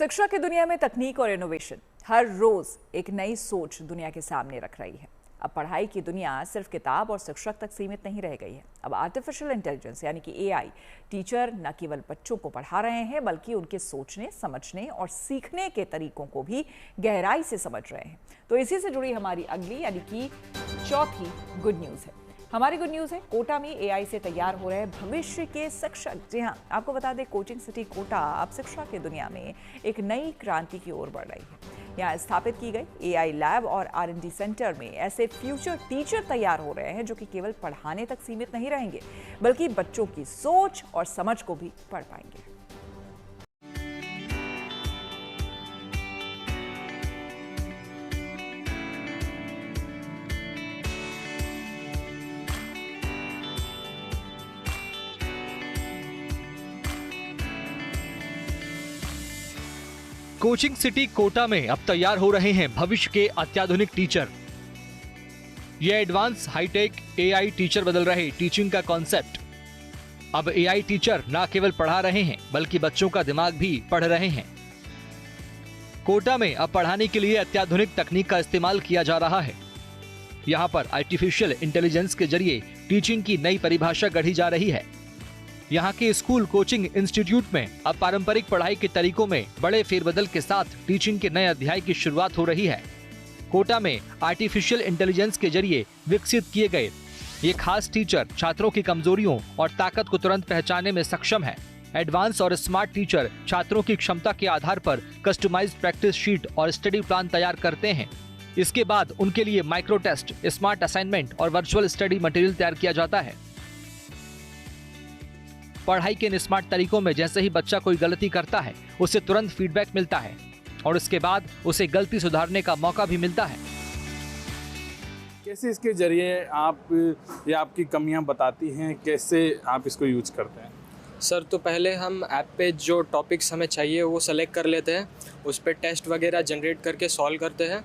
शिक्षा की दुनिया में तकनीक और इनोवेशन हर रोज एक नई सोच दुनिया के सामने रख रही है। अब पढ़ाई की दुनिया सिर्फ किताब और शिक्षक तक सीमित नहीं रह गई है। अब आर्टिफिशियल इंटेलिजेंस यानी कि एआई टीचर न केवल बच्चों को पढ़ा रहे हैं बल्कि उनके सोचने, समझने और सीखने के तरीकों को भी गहराई से समझ रहे हैं। तो इसी से जुड़ी हमारी अगली यानी कि चौथी गुड न्यूज़ है। हमारी गुड न्यूज़ है, कोटा में एआई से तैयार हो रहे भविष्य के शिक्षक। जी हाँ, आपको बता दें, कोचिंग सिटी कोटा अब शिक्षा की दुनिया में एक नई क्रांति की ओर बढ़ रही है। यहाँ स्थापित की गई एआई लैब और R&D सेंटर में ऐसे फ्यूचर टीचर तैयार हो रहे हैं जो कि केवल पढ़ाने तक सीमित नहीं रहेंगे बल्कि बच्चों की सोच और समझ को भी पढ़ पाएंगे। कोचिंग सिटी कोटा में अब तैयार हो रहे हैं भविष्य के अत्याधुनिक टीचर। ये एडवांस हाईटेक एआई टीचर बदल रहे टीचिंग का कॉन्सेप्ट। अब एआई टीचर न केवल पढ़ा रहे हैं बल्कि बच्चों का दिमाग भी पढ़ रहे हैं। कोटा में अब पढ़ाने के लिए अत्याधुनिक तकनीक का इस्तेमाल किया जा रहा है। यहाँ पर आर्टिफिशियल इंटेलिजेंस के जरिए टीचिंग की नई परिभाषा गढ़ी जा रही है। यहाँ के स्कूल कोचिंग इंस्टीट्यूट में अब पारंपरिक पढ़ाई के तरीकों में बड़े फेरबदल के साथ टीचिंग के नए अध्याय की शुरुआत हो रही है। कोटा में आर्टिफिशियल इंटेलिजेंस के जरिए विकसित किए गए ये खास टीचर छात्रों की कमजोरियों और ताकत को तुरंत पहचानने में सक्षम है। एडवांस और स्मार्ट टीचर छात्रों की क्षमता के आधार पर कस्टमाइज्ड प्रैक्टिस शीट और स्टडी प्लान तैयार करते हैं। इसके बाद उनके लिए माइक्रो टेस्ट, स्मार्ट असाइनमेंट और वर्चुअल स्टडी मटेरियल तैयार किया जाता है। पढ़ाई के इन स्मार्ट तरीकों में जैसे ही बच्चा कोई गलती करता है उसे तुरंत फीडबैक मिलता है और उसके बाद उसे गलती सुधारने का मौका भी मिलता है। कैसे इसके जरिए आप ये आपकी कमियां बताती हैं, कैसे आप इसको यूज करते हैं? सर, तो पहले हम ऐप पे जो टॉपिक्स हमें चाहिए वो सेलेक्ट कर लेते हैं, उस पर टेस्ट वगैरह जनरेट करके सॉल्व करते हैं।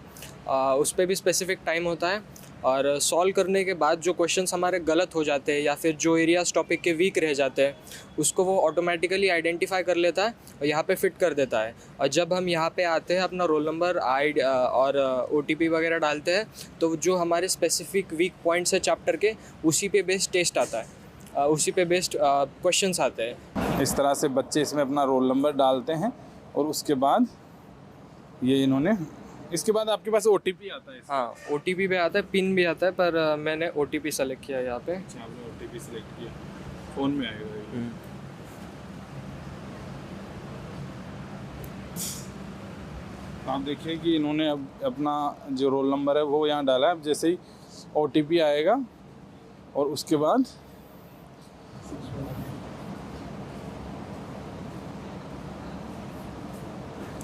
उस पर भी स्पेसिफिक टाइम होता है और सॉल्व करने के बाद जो क्वेश्चंस हमारे गलत हो जाते हैं या फिर जो एरियाज टॉपिक के वीक रह जाते हैं उसको वो ऑटोमेटिकली आइडेंटिफाई कर लेता है और यहाँ पे फिट कर देता है। और जब हम यहाँ पे आते हैं, अपना रोल नंबर, आईडी और OTP वगैरह डालते हैं, तो जो हमारे स्पेसिफिक वीक पॉइंट्स है चैप्टर के, उसी पे बेस्ड टेस्ट आता है, उसी पे बेस्ड क्वेश्चंस आते हैं। इस तरह से बच्चे इसमें अपना रोल नंबर डालते हैं और उसके बाद ये इन्होंने, इसके बाद आपके पास OTP आता है? हाँ, OTP भी आता है, पिन भी आता है, पर मैंने OTP सेलेक्ट किया यहाँ पे। अच्छा, आपने OTP सेलेक्ट किया, फ़ोन में आएगा। आप देखिए कि इन्होंने अब अपना जो रोल नंबर है वो यहाँ डाला है। अब जैसे ही OTP आएगा और उसके बाद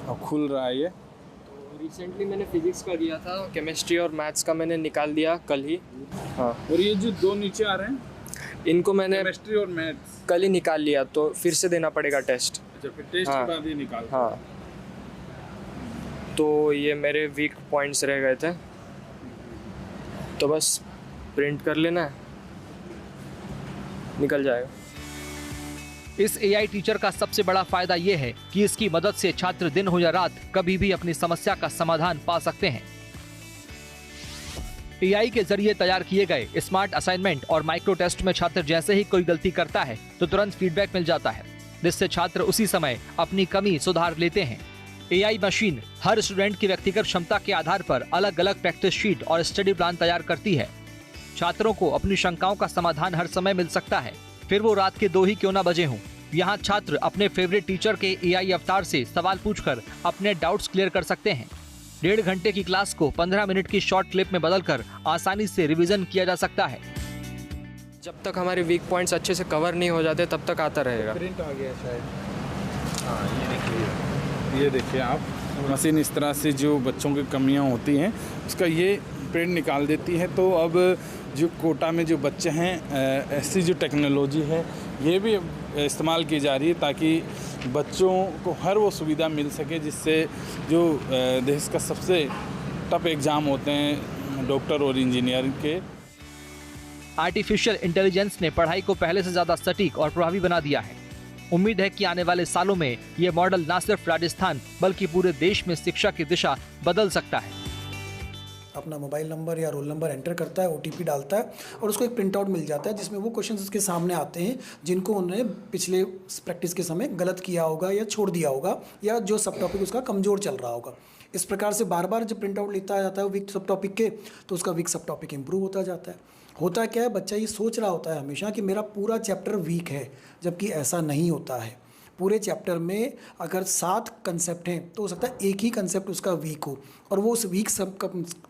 अब खुल रहा है ये। रिसेंटली मैंने फिजिक्स का दिया था, केमिस्ट्री और मैथ्स का मैंने निकाल दिया कल ही। हाँ, और ये जो दो नीचे आ रहे हैं इनको मैंने केमिस्ट्री और मैथ्स कल ही निकाल लिया, तो फिर से देना पड़ेगा टेस्ट। अच्छा, फिर टेस्ट के बाद ये निकाल। हाँ, तो ये मेरे वीक पॉइंट्स रह गए थे, तो बस प्रिंट कर लेना है, निकल जाएगा। इस एआई टीचर का सबसे बड़ा फायदा ये है कि इसकी मदद से छात्र दिन हो या रात कभी भी अपनी समस्या का समाधान पा सकते हैं। एआई के जरिए तैयार किए गए स्मार्ट असाइनमेंट और माइक्रो टेस्ट में छात्र जैसे ही कोई गलती करता है तो तुरंत फीडबैक मिल जाता है, जिससे छात्र उसी समय अपनी कमी सुधार लेते हैं। एआई मशीन हर स्टूडेंट की व्यक्तिगत क्षमता के आधार पर अलग अलग प्रैक्टिस शीट और स्टडी प्लान तैयार करती है। छात्रों को अपनी शंकाओं का समाधान हर समय मिल सकता है, फिर वो रात के 2 ही क्यों ना बजे हों। यहाँ छात्र अपने फेवरेट टीचर के एआई अवतार से सवाल पूछकर अपने डाउट्स क्लियर कर सकते हैं। 1.5 घंटे की क्लास को 15 मिनट की शॉर्ट क्लिप में बदलकर आसानी से रिवीजन किया जा सकता है। जब तक हमारे वीक पॉइंट्स अच्छे से कवर नहीं हो जाते तब तक आता रहेगा। प्रिंट आ गया शायद। हाँ, ये देखिए आप, मशीन इस तरह से जो बच्चों की कमियां होती हैं उसका ये प्रिंट निकाल देती है। तो अब जो कोटा में जो बच्चे हैं, ऐसी जो टेक्नोलॉजी है ये भी इस्तेमाल की जा रही है ताकि बच्चों को हर वो सुविधा मिल सके जिससे जो देश का सबसे टफ एग्ज़ाम होते हैं डॉक्टर और इंजीनियरिंग के। आर्टिफिशियल इंटेलिजेंस ने पढ़ाई को पहले से ज्यादा सटीक और प्रभावी बना दिया है। उम्मीद है कि आने वाले सालों में ये मॉडल न सिर्फ राजस्थान बल्कि पूरे देश में शिक्षा की दिशा बदल सकता है। अपना मोबाइल नंबर या रोल नंबर एंटर करता है, OTP डालता है और उसको एक प्रिंट आउट मिल जाता है जिसमें वो क्वेश्चंस उसके सामने आते हैं जिनको उन्होंने पिछले प्रैक्टिस के समय गलत किया होगा या छोड़ दिया होगा या जो सब टॉपिक उसका कमज़ोर चल रहा होगा। इस प्रकार से बार बार जब प्रिंट आउट लेता जाता है वीक सब टॉपिक के, तो उसका वीक सब टॉपिक इंप्रूव होता जाता है। होता क्या है, बच्चा ये सोच रहा होता है हमेशा कि मेरा पूरा चैप्टर वीक है, जबकि ऐसा नहीं होता है। पूरे चैप्टर में अगर 7 कंसेप्ट हैं तो हो सकता है एक ही कंसेप्ट उसका वीक हो और वो उस वीक सब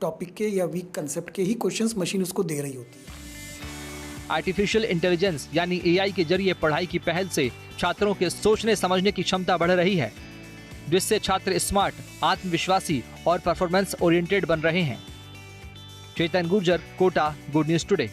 टॉपिक के या वीक कंसेप्ट के ही क्वेश्चंस मशीन उसको दे रही होती है। आर्टिफिशियल इंटेलिजेंस यानी AI के जरिए पढ़ाई की पहल से छात्रों के सोचने समझने की क्षमता बढ़ रही है, जिससे छात्र स्मार्ट, आत्मविश्वासी और परफॉर्मेंस ओरिएंटेड बन रहे हैं। Chetan Gurjar, Kota, good news today.